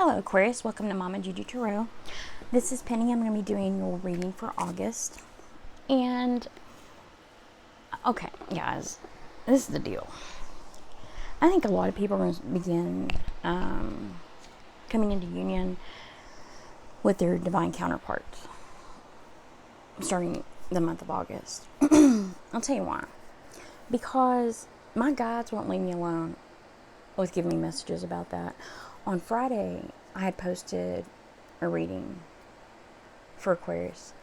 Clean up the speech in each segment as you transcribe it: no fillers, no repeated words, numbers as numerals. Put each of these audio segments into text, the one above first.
Hello Aquarius, welcome to Mama Juju Tarot. This is Penny. I'm going to be doing your reading for August. And, okay, guys, this is the deal. I think a lot of people are going to begin coming into union with their divine counterparts starting the month of August. I'll tell you why. Because my guides won't leave me alone with giving me messages about that. On Friday, I had posted a reading for Aquarius,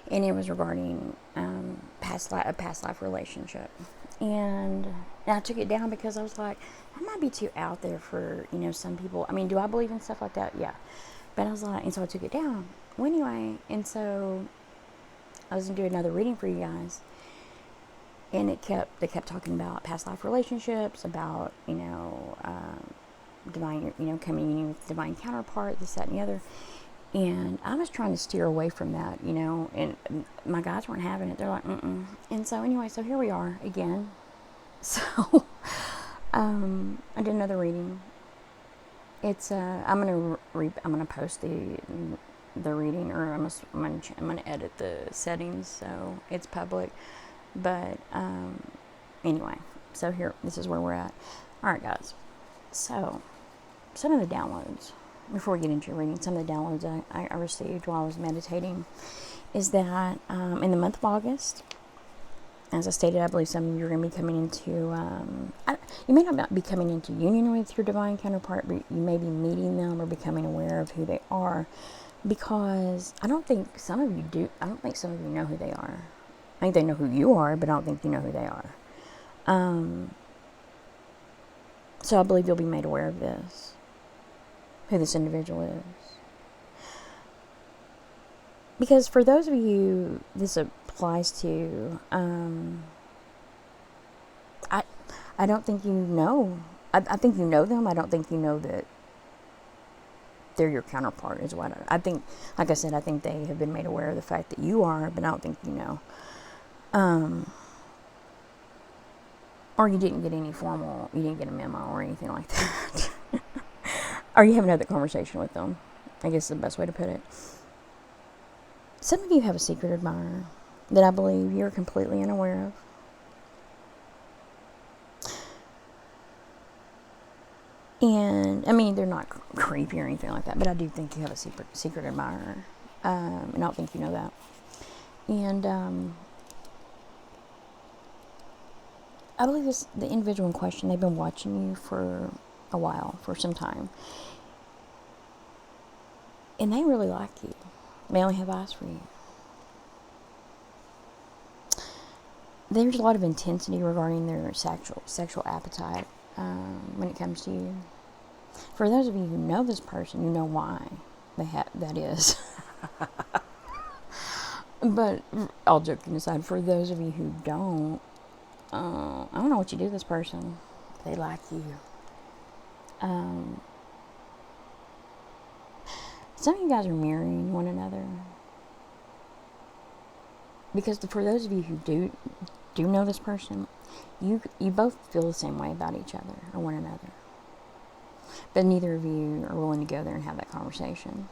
and it was regarding a past life relationship. And I took it down because I was like, that might be too out there for, some people. I mean, do I believe in stuff like that? Yeah. But I was like, and so I took it down. Well, anyway, and so I was going to do another reading for you guys. And they kept talking about past life relationships, about, divine, coming in with divine counterpart, this, that, and the other. And I was trying to steer away from that, and my guys weren't having it. They're like, mm-mm. And so anyway, so here we are again. So, I did another reading. It's, I'm gonna post the reading, or I'm gonna edit the settings so it's public. But, anyway, so this is where we're at. Alright, guys. So, some of the downloads, before we get into your reading, some of the downloads I received while I was meditating is that in the month of August, as I stated, I believe some of you are going to be coming into, you may not be coming into union with your divine counterpart, but you may be meeting them or becoming aware of who they are, because I don't think some of you know who they are. I think they know who you are, but I don't think you know who they are. So I believe you'll be made aware of this, who this individual is. Because for those of you this applies to, I don't think you know. I think you know them. I don't think you know that they're your counterpart is what I think. Like I said, I think they have been made aware of the fact that you are, but I don't think you know. Or you didn't get you didn't get a memo or anything like that. Or you haven't had that conversation with them, I guess is the best way to put it. Some of you have a secret admirer that I believe you're completely unaware of. And, I mean, they're not creepy or anything like that, but I do think you have a secret admirer. And I don't think you know that. And, I believe the individual in question, they've been watching you for a while, for some time. And they really like you. They only have eyes for you. There's a lot of intensity regarding their sexual appetite when it comes to you. For those of you who know this person, you know why that is. But all joking aside, for those of you who don't, I don't know what you do to this person. They like you. Some of you guys are mirroring one another. Because for those of you who do know this person, you both feel the same way about each other or one another. But neither of you are willing to go there and have that conversation.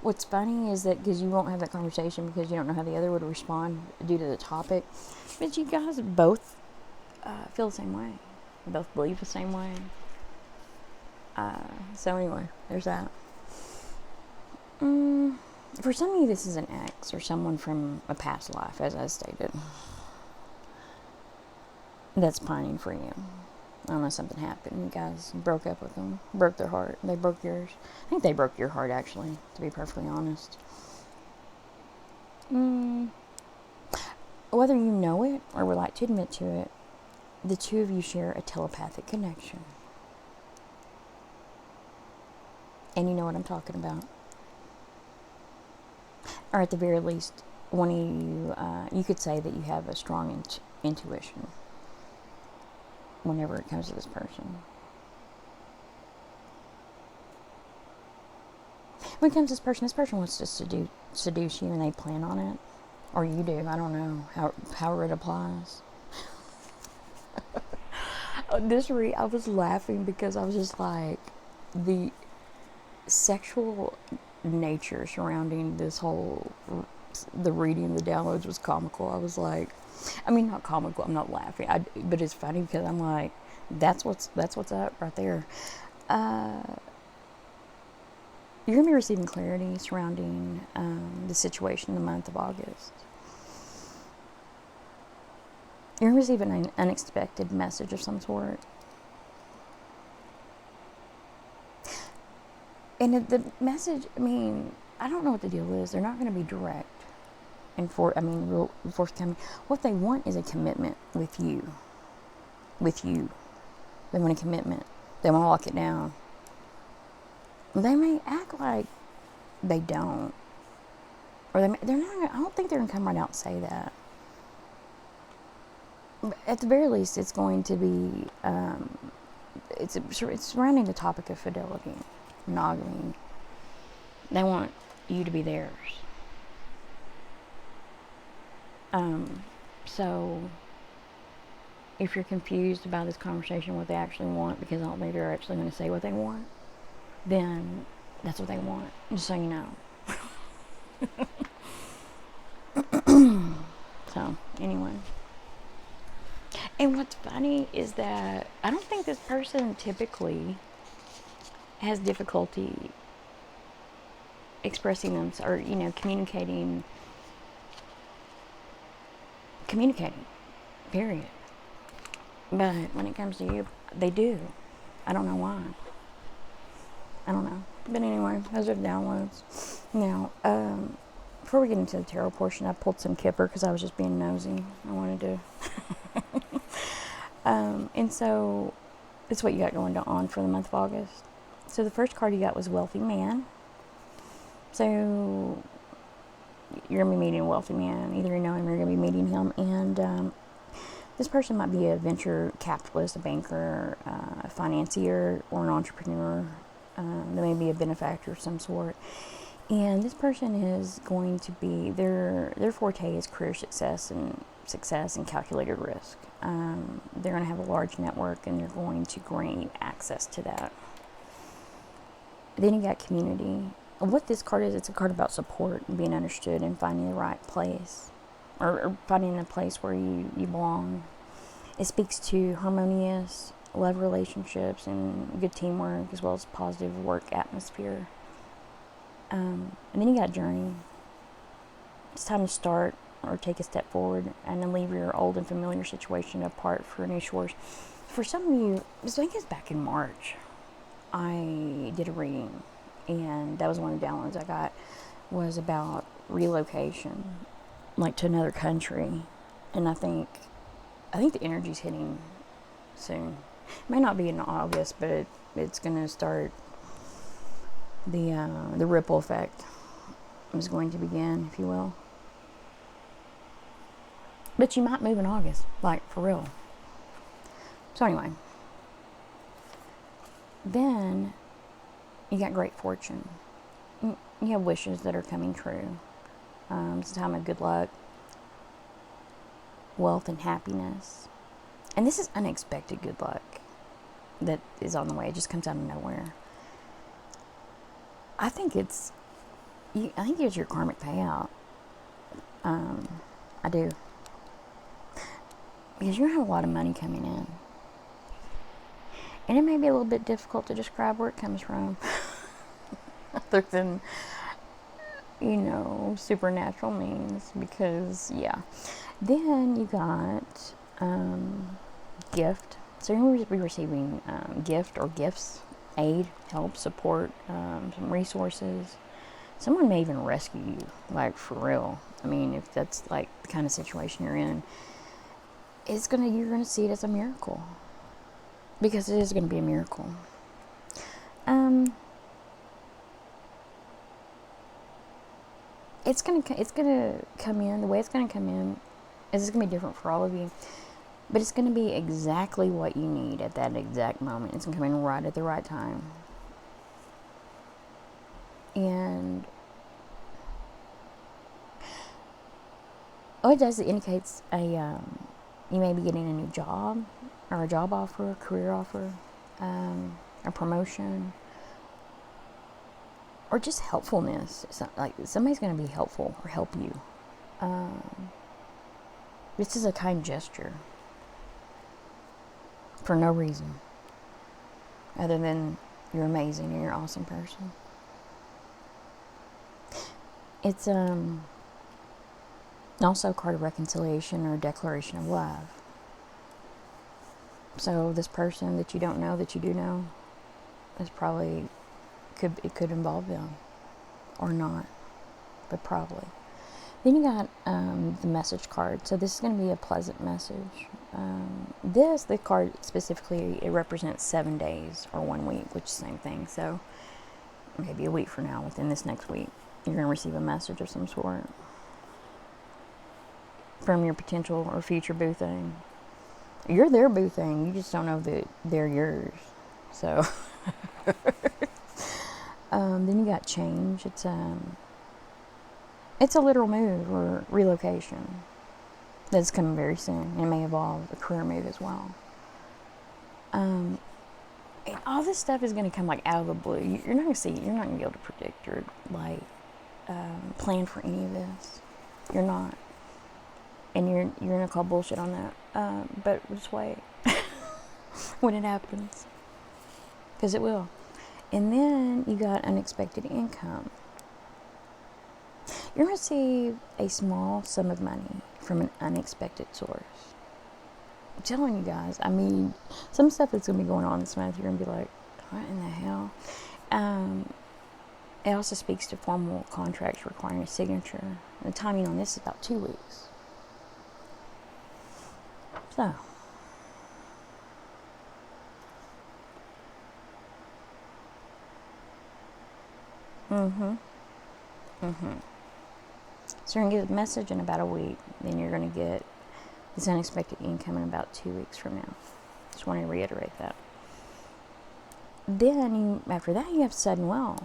What's funny is that because you won't have that conversation because you don't know how the other would respond due to the topic, but you guys both feel the same way. You both believe the same way. So anyway, there's that. For some of you, this is an ex or someone from a past life, as I stated, that's pining for you. I don't know, something happened. You guys broke up with them, broke their heart. They broke yours. I think they broke your heart, actually, to be perfectly honest. Whether you know it or would like to admit to it, the two of you share a telepathic connection. And you know what I'm talking about. Or at the very least, one of you, you could say that you have a strong intuition whenever it comes to this person. When it comes to this person wants to seduce you and they plan on it. Or you do, I don't know, however it applies. I was laughing because I was just like, the sexual nature surrounding this whole, the reading, the downloads was comical. I was like, I mean, not comical, I'm not laughing, but it's funny because I'm like, that's what's up right there. You're going to be receiving clarity surrounding the situation in the month of August. You're going to receive an unexpected message of some sort. And the message, I mean, I don't know what the deal is. They're not going to be direct and real forthcoming. What they want is a commitment with you. With you. They want a commitment. They want to lock it down. They may act like they don't. Or they're not, I don't think they're going to come right out and say that. At the very least, it's going to be, it's surrounding the topic of fidelity, monogamy. They want you to be theirs. So, if you're confused about this conversation, what they actually want, because I don't think they're actually going to say what they want, then that's what they want, just so you know. So, anyway. And what's funny is that I don't think this person typically has difficulty expressing them, or, communicating, period. But when it comes to you, they do. I don't know why. I don't know. But anyway, those are the downloads. Now, before we get into the tarot portion, I pulled some Kipper because I was just being nosy. I wanted to. And so, that's what you got going on for the month of August. So the first card you got was Wealthy Man. So, you're going to be meeting a wealthy man. Either you know him or you're going to be meeting him. And this person might be a venture capitalist, a banker, a financier, or an entrepreneur. They may be a benefactor of some sort. And this person is going to be, their forte is career success and calculated risk. They're going to have a large network, and they're going to grant you access to that. Then you got community. What this card is, it's a card about support and being understood and finding the right place, or finding the place where you belong. It speaks to harmonious love relationships and good teamwork, as well as positive work atmosphere. And then you got journey. It's time to start or take a step forward and then leave your old and familiar situation apart for new shores. For some of you, I think it's back in March, I did a reading, and that was one of the downloads I got, was about relocation, like to another country. And I think the energy's hitting soon. It may not be in August, but it's going to start. The ripple effect is going to begin, if you will. But you might move in August, like for real. So anyway, then you got great fortune. You have wishes that are coming true. It's a time of good luck, wealth, and happiness. And this is unexpected good luck that is on the way. It just comes out of nowhere. I think it's your karmic payout. I do. Because you're going to have a lot of money coming in. And it may be a little bit difficult to describe where it comes from. Other than, supernatural means. Because, yeah. Then you got gift. So you're going to be receiving gift or gifts, aid, help, support, some resources. Someone may even rescue you, like for real. I mean, if that's like the kind of situation you're in, you're gonna see it as a miracle, because it is gonna be a miracle. It's gonna come in. The way it's gonna come in is it's gonna be different for all of you, but it's gonna be exactly what you need at that exact moment. It's gonna come in right at the right time. And what it does, it indicates a You may be getting a new job, or a job offer, a career offer, a promotion, or just helpfulness. It's not like somebody's going to be helpful or help you. This is a kind gesture for no reason other than you're amazing and you're an awesome person. It's also a card of reconciliation or a declaration of love. So this person that you don't know that you do know is probably could involve them or not, but probably. Then you got the message card. So this is going to be a pleasant message. The card specifically, it represents 7 days or 1 week, which is the same thing. So maybe a week from now, within this next week, you're going to receive a message of some sort from your potential or future boo thing. You're their boo thing. You just don't know that they're yours. So then you got change. It's a literal move or relocation that's coming very soon. It may involve a career move as well. And all this stuff is going to come like out of the blue. You're not going to see. You're not going to be able to predict or like plan for any of this. You're not, and you're going to call bullshit on that. But just wait when it happens, because it will. And then you got unexpected income. You're going to receive a small sum of money from an unexpected source. I'm telling you guys, I mean, some stuff that's going to be going on this month, you're going to be like, what in the hell? It also speaks to formal contracts requiring a signature. The timing on this is about 2 weeks. So. So you're going to get a message in about a week. Then you're going to get this unexpected income in about 2 weeks from now. Just want to reiterate that. Then, after that, you have sudden wealth.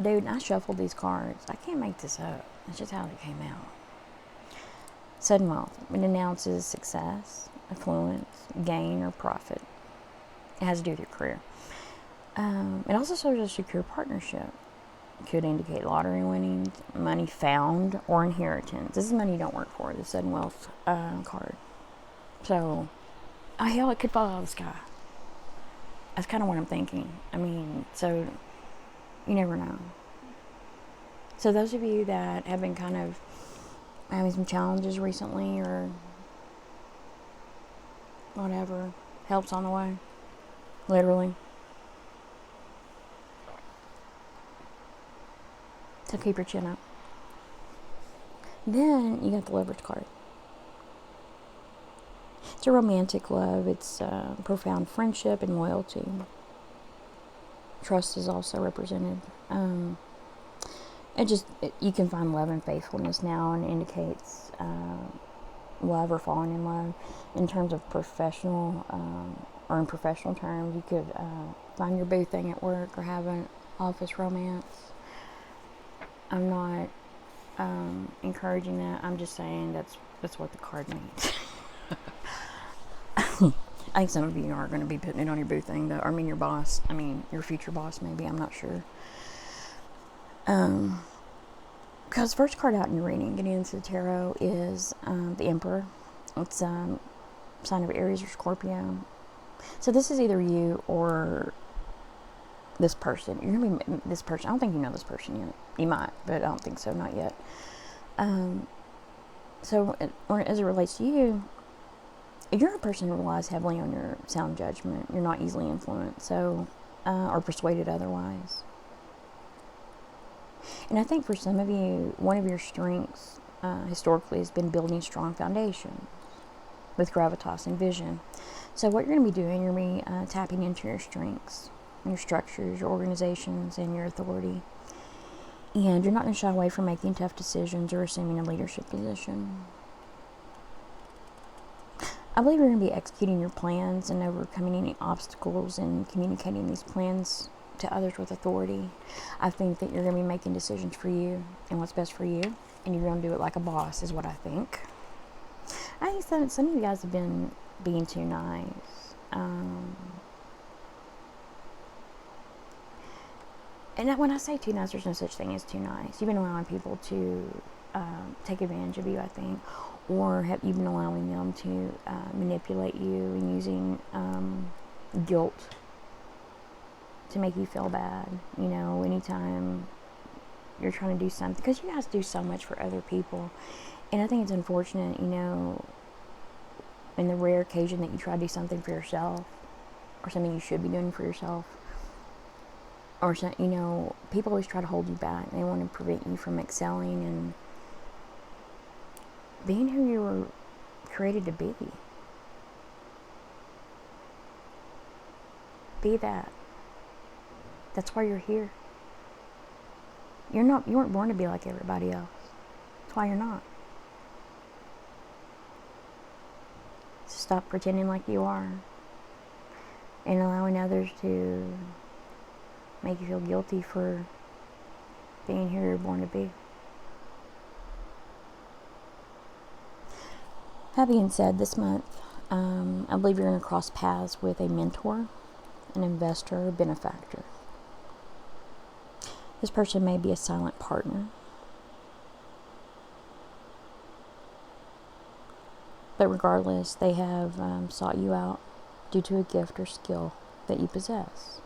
Dude, I shuffled these cards. I can't make this up. That's just how they came out. Sudden wealth. It announces success, affluence, gain, or profit. It has to do with your career. It also shows a secure partnership. Could indicate lottery winnings, money found, or inheritance. This is money you don't work for, the sudden wealth card. So, hell, it could fall out of the sky. That's kind of what I'm thinking. I mean, so, you never know. So those of you that have been kind of having some challenges recently or whatever, help's on the way. Literally. So keep your chin up. Then you got the Lovers card. It's a romantic love. It's profound friendship and loyalty. Trust is also represented. You can find love and faithfulness now, and indicates love or falling in love. In terms of professional or in professional terms, you could find your boo thing at work or have an office romance. I'm not encouraging that. I'm just saying that's what the card means. I think some of you are going to be putting it on your boo thing, though. I mean, your boss. I mean, your future boss, maybe. I'm not sure. Because first card out in your reading, getting into the tarot, is the Emperor. It's sign of Aries or Scorpio. So this is either you or this person. You're going to be this person. I don't think you know this person yet. You might, but I don't think so. Not yet. So as it relates to you, you're a person who relies heavily on your sound judgment. You're not easily influenced, so or persuaded otherwise. And I think for some of you, one of your strengths historically has been building strong foundations with gravitas and vision. So what you're going to be doing, you're going to be tapping into your strengths, your structures, your organizations, and your authority. And you're not going to shy away from making tough decisions or assuming a leadership position. I believe you're going to be executing your plans and overcoming any obstacles and communicating these plans to others with authority. I think that you're going to be making decisions for you and what's best for you, and you're going to do it like a boss, is what I think. I think some of you guys have been being too nice. And when I say too nice, there's no such thing as too nice. You've been allowing people to take advantage of you, I think. Or you've been allowing them to manipulate you and using guilt to make you feel bad. You know, anytime you're trying to do something. Because you guys do so much for other people. And I think it's unfortunate, you know, in the rare occasion that you try to do something for yourself. Or something you should be doing for yourself. Or, you know, people always try to hold you back. They want to prevent you from excelling and being who you were created to be. Be that. That's why you're here. You weren't born to be like everybody else. That's why you're not. So stop pretending like you are. And allowing others to make you feel guilty for being who you're born to be. That being said, this month, I believe you're going to cross paths with a mentor, an investor, a benefactor. This person may be a silent partner. But regardless, they have sought you out due to a gift or skill that you possess.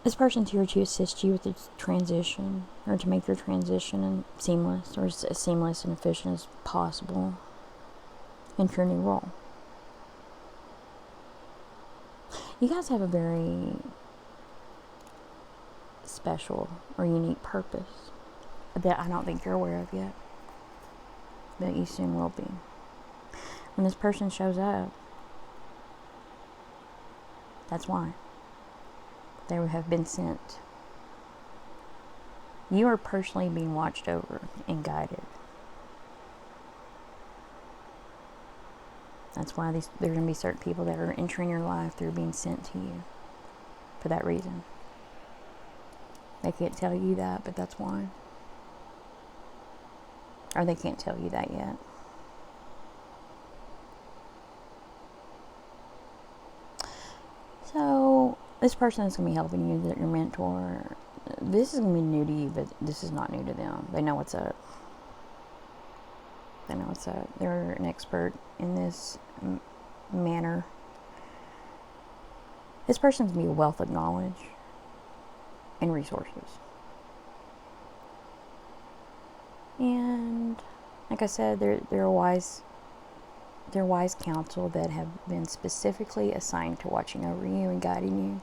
This person's here to assist you with the transition, or to make your transition seamless, or as seamless and efficient as possible into your new role. You guys have a very special or unique purpose that I don't think you're aware of yet, that you soon will be. When this person shows up, that's why. They have been sent. You are personally being watched over and guided. That's why there are going to be certain people that are entering your life that are being sent to you for that reason. They can't tell you that, but that's why. Or they can't tell you that yet. So, this person is going to be helping you, your mentor. This is going to be new to you, but this is not new to them. They know what's up. They know what's up. They're an expert in this manner. This person's going to be a wealth of knowledge and resources. And, like I said, they're wise counsel that have been specifically assigned to watching over you and guiding you,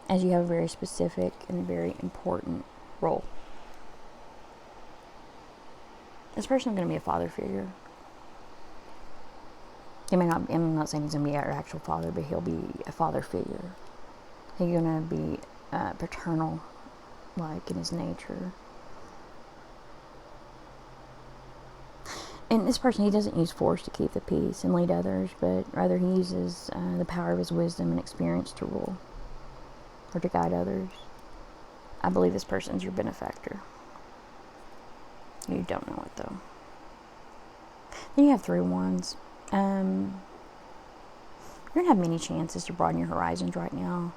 as you have a very specific and very important role. This person is going to be a father figure. I'm not saying he's going to be your actual father, but he'll be a father figure. He's going to be paternal, like in his nature. And this person, he doesn't use force to keep the peace and lead others, but rather he uses the power of his wisdom and experience to rule or to guide others. I believe this person's your benefactor. You don't know it though. Then you have 3 wands. You're going to have many chances to broaden your horizons right now.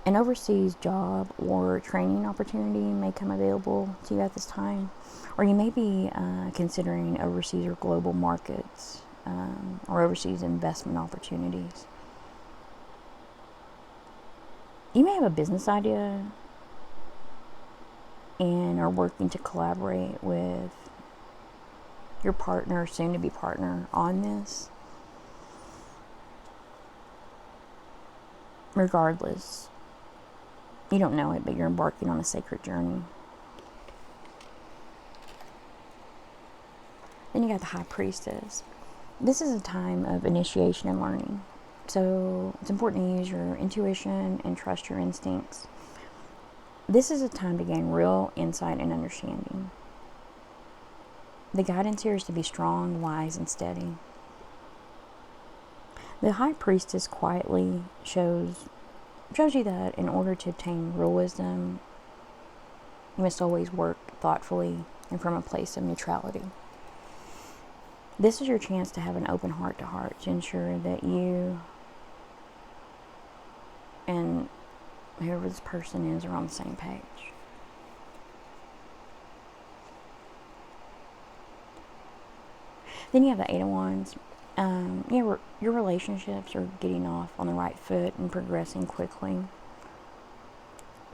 An overseas job or training opportunity may come available to you at this time. Or you may be considering overseas or global markets or overseas investment opportunities. You may have a business idea and are working to collaborate with your partner, soon-to-be partner, on this. Regardless, you don't know it, but you're embarking on a sacred journey. Then you got the High Priestess. This is a time of initiation and learning. So it's important to use your intuition and trust your instincts. This is a time to gain real insight and understanding. The guidance here is to be strong, wise, and steady. The High Priestess quietly shows you that in order to obtain real wisdom, you must always work thoughtfully and from a place of neutrality. This is your chance to have an open heart to heart, to ensure that you and whoever this person is are on the same page. Then you have the Eight of Wands. Your relationships are getting off on the right foot and progressing quickly.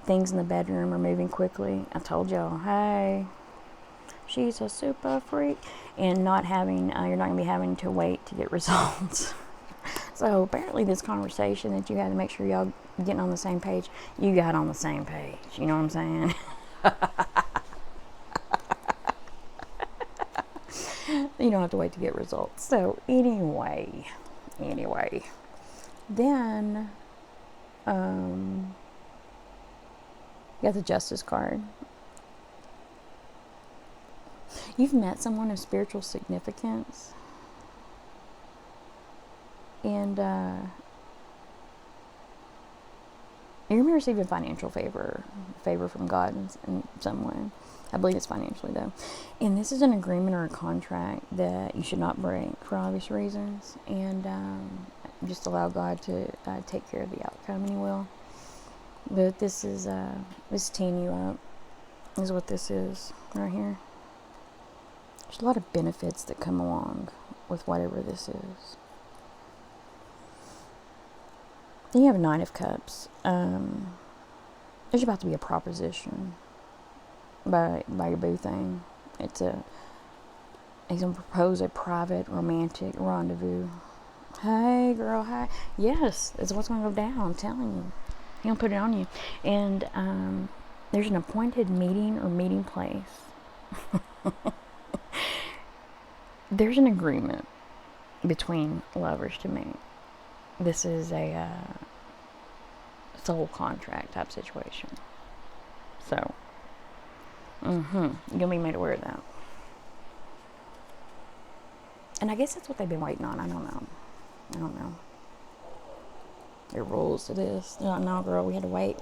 Things in the bedroom are moving quickly. I told y'all, hey, she's a super freak. And not having, you're not going to be having to wait to get results. So apparently this conversation that you had to make sure y'all getting on the same page, you got on the same page. You know what I'm saying? You don't have to wait to get results. So anyway, then you got the Justice card. You've met someone of spiritual significance, and you're going to receive a financial favor from God in some way. I believe it's financially, though. And this is an agreement or a contract that you should not break for obvious reasons. And just allow God to take care of the outcome, and He will. But this is teeing you up, is what this is right here. There's a lot of benefits that come along with whatever this is. Then you have a Nine of Cups. There's about to be a proposition by your boo thing. He's gonna propose a private romantic rendezvous. Hey girl, hi. Yes, that's what's gonna go down, I'm telling you. He's gonna put it on you. And there's an appointed meeting or meeting place. There's an agreement between lovers to meet. This is a soul contract type situation. So you're gonna be made aware of that. And I guess that's what they've been waiting on. I don't know. There are rules to this. They're like, no, girl, we had to wait.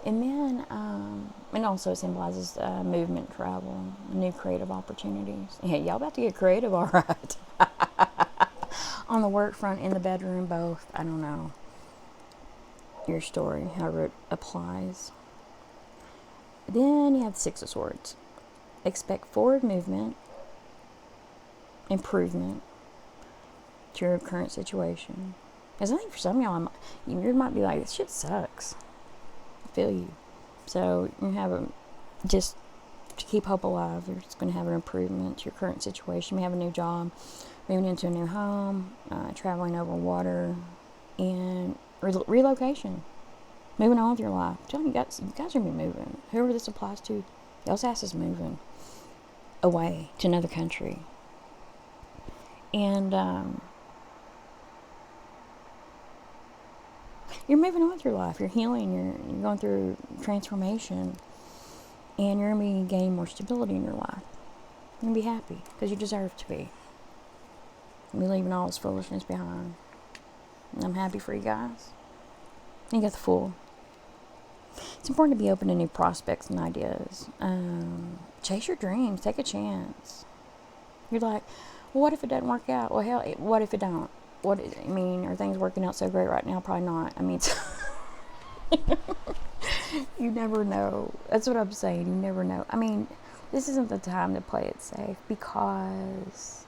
And then, and also symbolizes movement, travel, new creative opportunities. Yeah, y'all about to get creative, all right. On the work front, in the bedroom, both. I don't know. Your story, however it applies. Then you have the Six of Swords. Expect forward movement, improvement to your current situation. Because I think for some of y'all, you might be like, this shit sucks. I feel you. So you have just to keep hope alive, you're just going to have an improvement to your current situation. You may have a new job, moving into a new home, traveling over water, and relocation. Moving on with your life. I'm telling you, guys are going to be moving. Whoever this applies to, y'all's ass is moving away to another country. And you're moving on with your life. You're healing. You're going through transformation. And you're going to be gaining more stability in your life. You're going to be happy because you deserve to be. You're leaving all this foolishness behind. And I'm happy for you guys. You got the Fool. It's important to be open to new prospects and ideas. Chase your dreams. Take a chance. You're like, well, what if it doesn't work out? Well, hell, what if it don't? Are things working out so great right now? Probably not. You never know. That's what I'm saying. You never know. This isn't the time to play it safe because,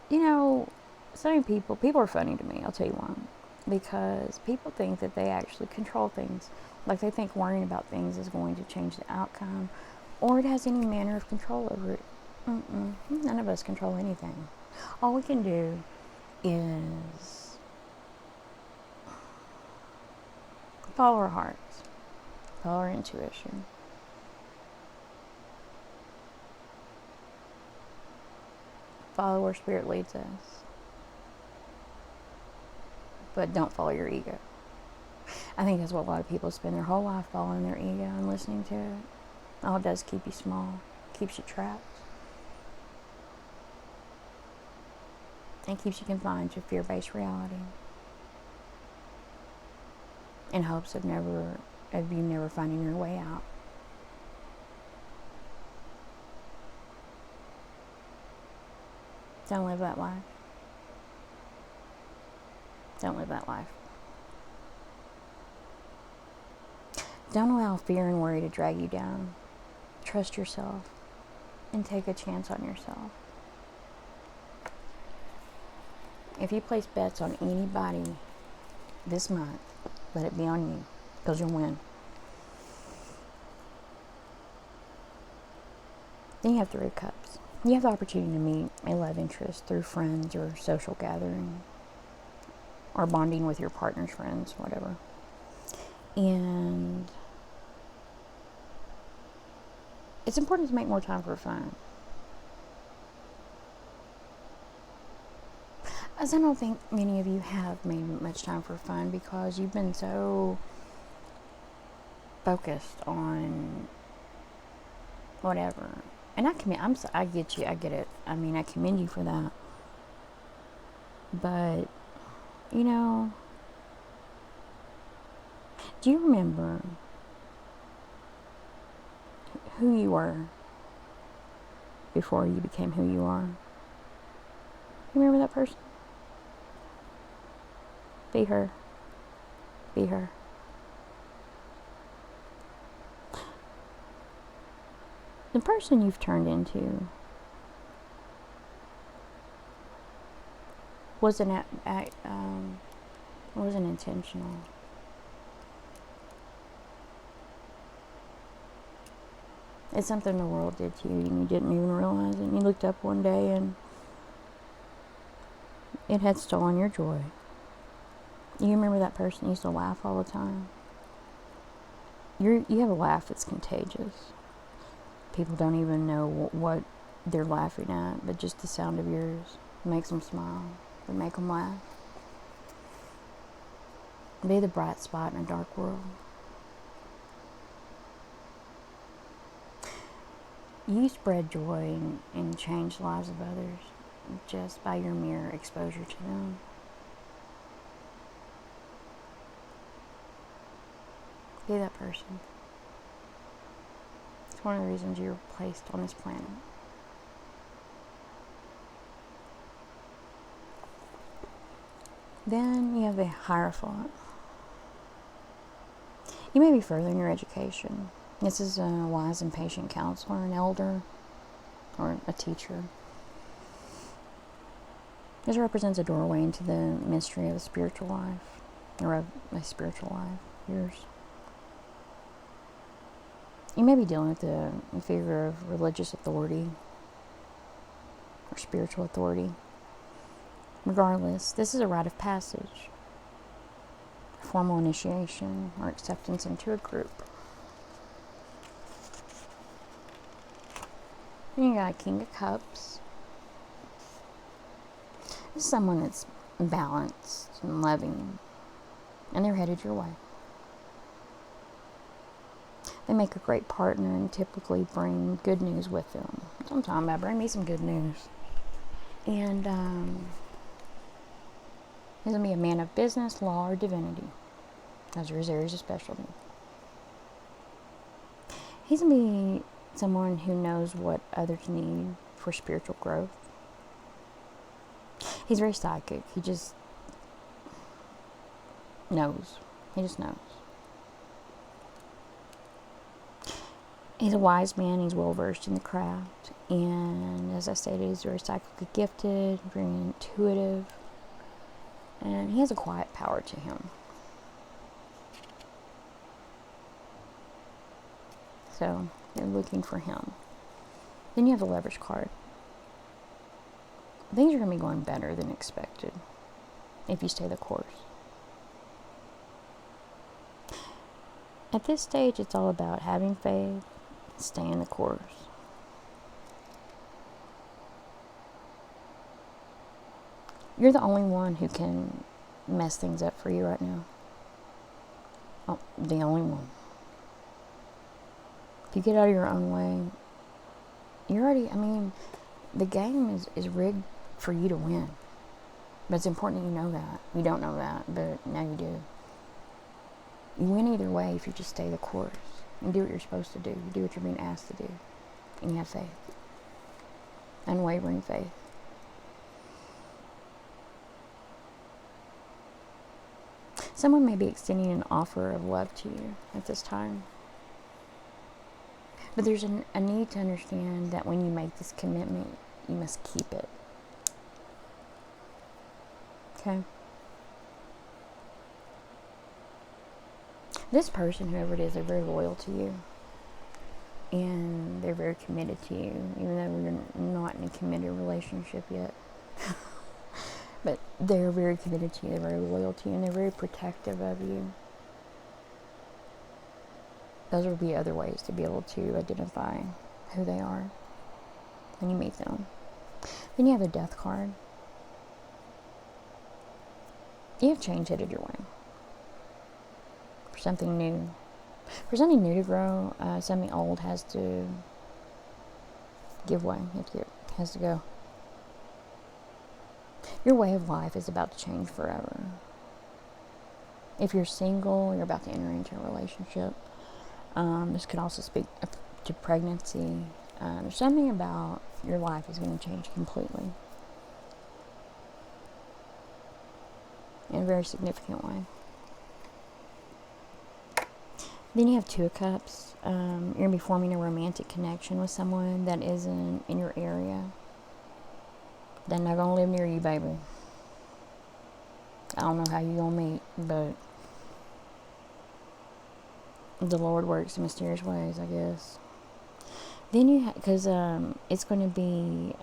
so many people are funny to me. I'll tell you why. Because people think that they actually control things. Like they think worrying about things is going to change the outcome or it has any manner of control over it. None of us control anything. All we can do is follow our hearts, follow our intuition. Follow where spirit leads us. But don't follow your ego. I think that's what a lot of people spend their whole life following their ego and listening to it. All it does is keep you small, keeps you trapped, and keeps you confined to fear-based reality in hopes of you never finding your way out. Don't live that life. Don't live that life. Don't allow fear and worry to drag you down. Trust yourself and take a chance on yourself. If you place bets on anybody this month, let it be on you, because you'll win. Then you have 3 of Cups. You have the opportunity to meet a love interest through friends or social gathering, or bonding with your partner's friends, whatever. And it's important to make more time for fun. As I don't think many of you have made much time for fun because you've been so focused on whatever. And I get you, I get it. I mean, I commend you for that. But, you know, do you remember who you were before you became who you are? You remember that person? Be her. Be her. The person you've turned into wasn't intentional. It's something the world did to you and you didn't even realize it. And you looked up one day and it had stolen your joy. You remember that person who used to laugh all the time? You have a laugh that's contagious. People don't even know what they're laughing at, but just the sound of yours makes them smile or make them laugh. Be the bright spot in a dark world. You spread joy and change the lives of others just by your mere exposure to them. Be that person. It's one of the reasons you're placed on this planet. Then you have the Hierophant. You may be further in your education. This is a wise and patient counselor, an elder, or a teacher. This represents a doorway into the mystery of a spiritual life, or of a spiritual life, yours. You may be dealing with the figure of religious authority or spiritual authority. Regardless, this is a rite of passage, a formal initiation or acceptance into a group. Then you got a King of Cups. This is someone that's balanced and loving, and they're headed your way. They make a great partner and typically bring good news with them. That's what I'm talking about. Bring me some good news. And he's going to be a man of business, law, or divinity. Those are his areas of specialty. He's going to be someone who knows what others need for spiritual growth. He's very psychic. He just knows. He just knows. He's a wise man. He's well versed in the craft. And as I stated, he's very psychically gifted, very intuitive. And he has a quiet power to him. So, you're looking for him. Then you have the Lovers card. Things are going to be going better than expected if you stay the course. At this stage, it's all about having faith, staying the course. You're the only one who can mess things up for you right now. Oh, the only one. If you get out of your own way, the game is rigged for you to win. But it's important that you know that. You don't know that, but now you do. You win either way if you just stay the course and do what you're supposed to do. You do what you're being asked to do. And you have faith. Unwavering faith. Someone may be extending an offer of love to you at this time. But there's a need to understand that when you make this commitment, you must keep it. Okay? This person, whoever it is, they're very loyal to you. And they're very committed to you, even though you're not in a committed relationship yet. But they're very committed to you, they're very loyal to you, and they're very protective of you. Those would be other ways to be able to identify who they are when you meet them. Then you have the Death card. You have change headed your way. For something new. For something new to grow, something old has to give way. Has to go. Your way of life is about to change forever. If you're single, you're about to enter into a relationship. This could also speak to pregnancy. There's something about your life is going to change completely. In a very significant way. Then you have Two of Cups. You're going to be forming a romantic connection with someone that isn't in your area. They're not going to live near you, baby. I don't know how you're going to meet, but the Lord works in mysterious ways, I guess. Then you because it's going to be,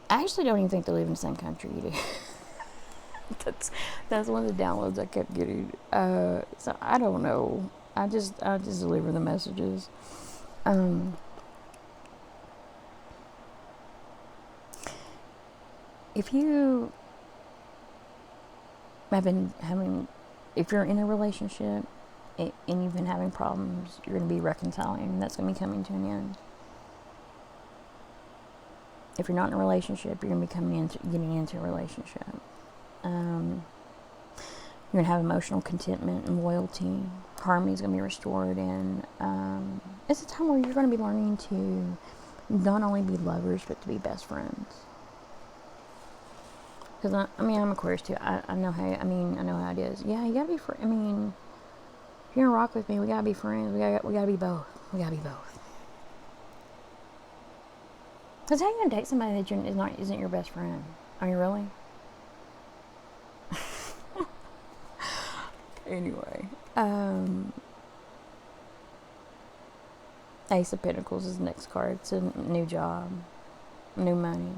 I actually don't even think they live in the same country you do. That's one of the downloads I kept getting. So I don't know. I just deliver the messages. If you have been having, if you're in a relationship and you've been having problems, you're going to be reconciling. That's going to be coming to an end. If you're not in a relationship, you're going to be getting into a relationship. You're going to have emotional contentment and loyalty. Harmony is going to be restored. And it's a time where you're going to be learning to not only be lovers, but to be best friends. Because, I'm Aquarius too. I know how it is. Yeah, you got to be if you're going to rock with me, we got to be friends. We got to be both. We got to be both. Because how are you going to date somebody that isn't your best friend? Are you really? Anyway, Ace of Pentacles is the next card. It's a new job, new money.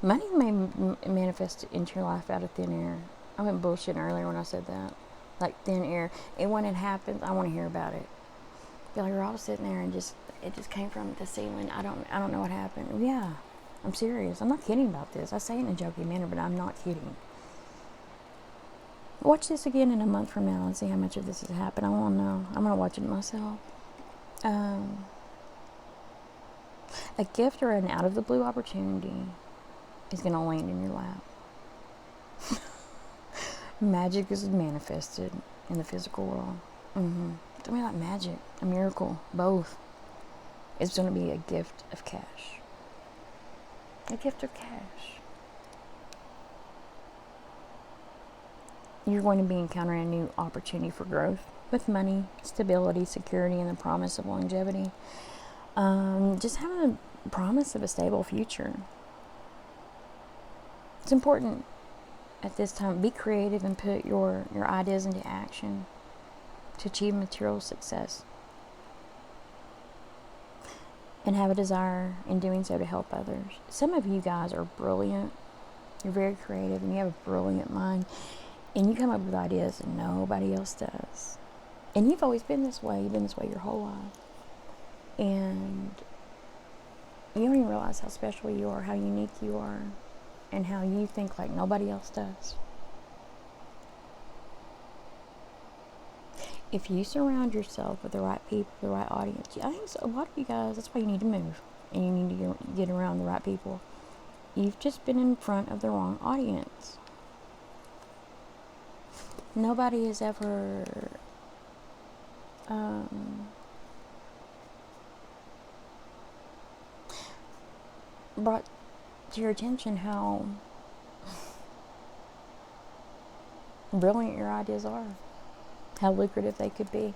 Money may manifest into your life out of thin air. I went bullshitting earlier when I said that. Like thin air. And when it happens, I want to hear about it. Be like, I was sitting there and it just came from the ceiling. I don't know what happened. Yeah, I'm serious. I'm not kidding about this. I say it in a joking manner, but I'm not kidding. Watch this again in a month from now and see how much of this has happened. I want to know. I'm going to watch it myself. A gift or an out of the blue opportunity is going to land in your lap. Magic is manifested in the physical world. Tell me about magic, a miracle, both. It's going to be a gift of cash. A gift of cash. You're going to be encountering a new opportunity for growth with money, stability, security, and the promise of longevity. Just having a promise of a stable future. It's important at this time. Be creative and put your ideas into action to achieve material success. And have a desire in doing so to help others. Some of you guys are brilliant. You're very creative and you have a brilliant mind. And you come up with ideas that nobody else does. And you've always been this way. You've been this way your whole life. And you don't even realize how special you are, how unique you are, and how you think like nobody else does. If you surround yourself with the right people, the right audience, I think a lot of you guys, that's why you need to move. And you need to get around the right people. You've just been in front of the wrong audience. Nobody has ever brought to your attention how brilliant your ideas are, how lucrative they could be.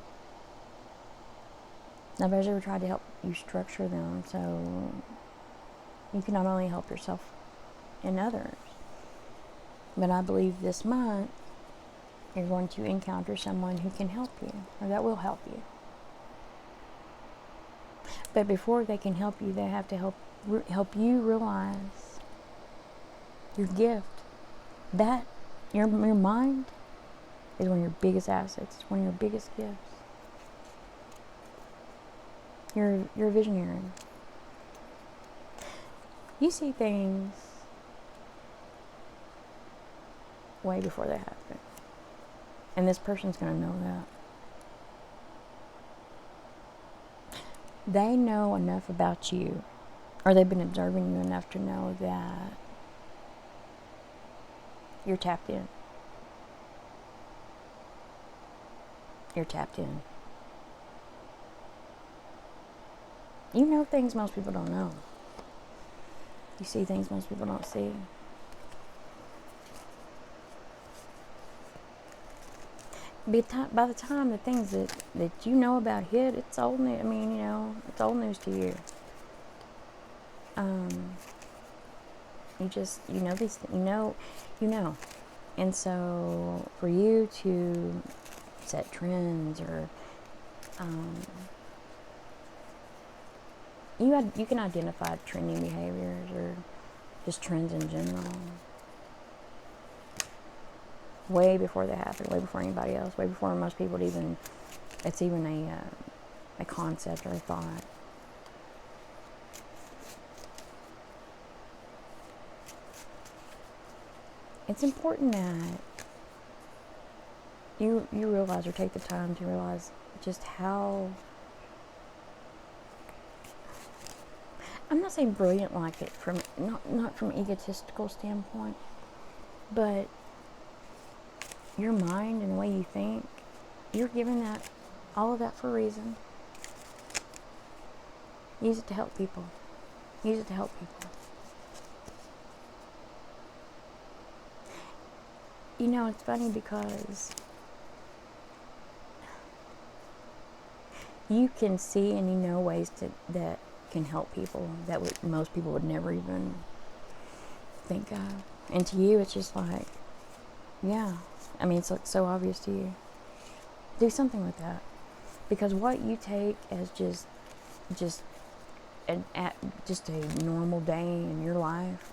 Nobody's ever tried to help you structure them so you can not only help yourself and others, but I believe this month you're going to encounter someone who can help you, or that will help you. But before they can help you, they have to help you realize your gift. That your mind is one of your biggest assets. It's one of your biggest gifts. You're a visionary. You see things way before they happen. And this person's going to know that. They know enough about you, or they've been observing you enough to know that you're tapped in. You're tapped in. You know things most people don't know. You see things most people don't see. By the time the things that you know about hit, it's old news. I mean, it's old news to you. You know these things. You know. And so, for you to set trends, or you can identify trending behaviors or just trends in general way before they happen, way before anybody else, way before most people it's even a concept or a thought. It's important that you realize, or take the time to realize just how, I'm not saying brilliant like it from not from an egotistical standpoint, but your mind and the way you think, you're given all of that for a reason. Use it to help people. Use it to help people. It's funny because you can see and you know ways that can help people that most people would never even think of. And to you, it's just like, yeah. I mean, it's like so obvious to you. Do something with that. Because what you take as just a normal day in your life,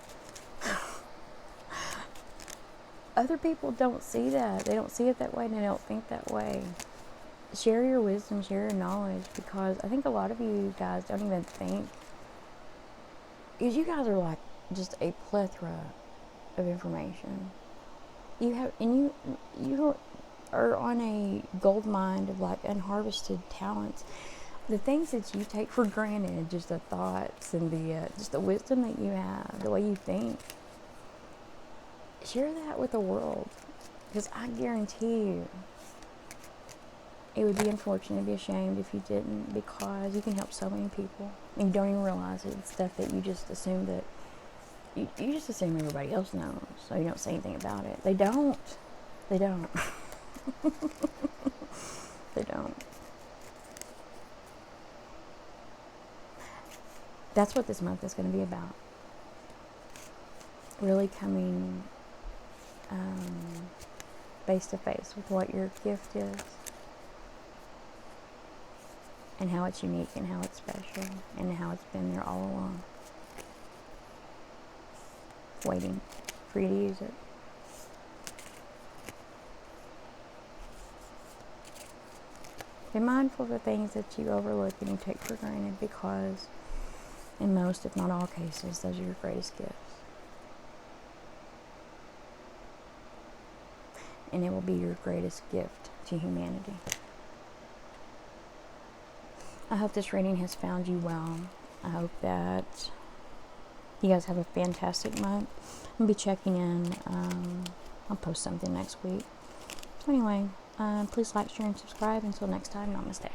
other people don't see that. They don't see it that way, and they don't think that way. Share your wisdom, share your knowledge, because I think a lot of you guys don't even think, because you guys are like just a plethora of information. You are on a gold mine of like unharvested talents. The things that you take for granted, just the thoughts and just the wisdom that you have, the way you think. Share that with the world, because I guarantee you, it would be unfortunate, it'd be ashamed if you didn't, because you can help so many people and you don't even realize it. It's stuff that you just assume that you just assume everybody else knows, so you don't say anything about it. They don't. They don't. They don't. That's what this month is going to be about. Really coming face to face with what your gift is, and how it's unique, and how it's special, and how it's been there all along, waiting for you to use it. Be mindful of the things that you overlook and you take for granted, because in most, if not all cases, those are your greatest gifts. And it will be your greatest gift to humanity. I hope this reading has found you well. I hope that you guys have a fantastic month. I'll be checking in. I'll post something next week. Anyway, please like, share, and subscribe. Until next time, namaste.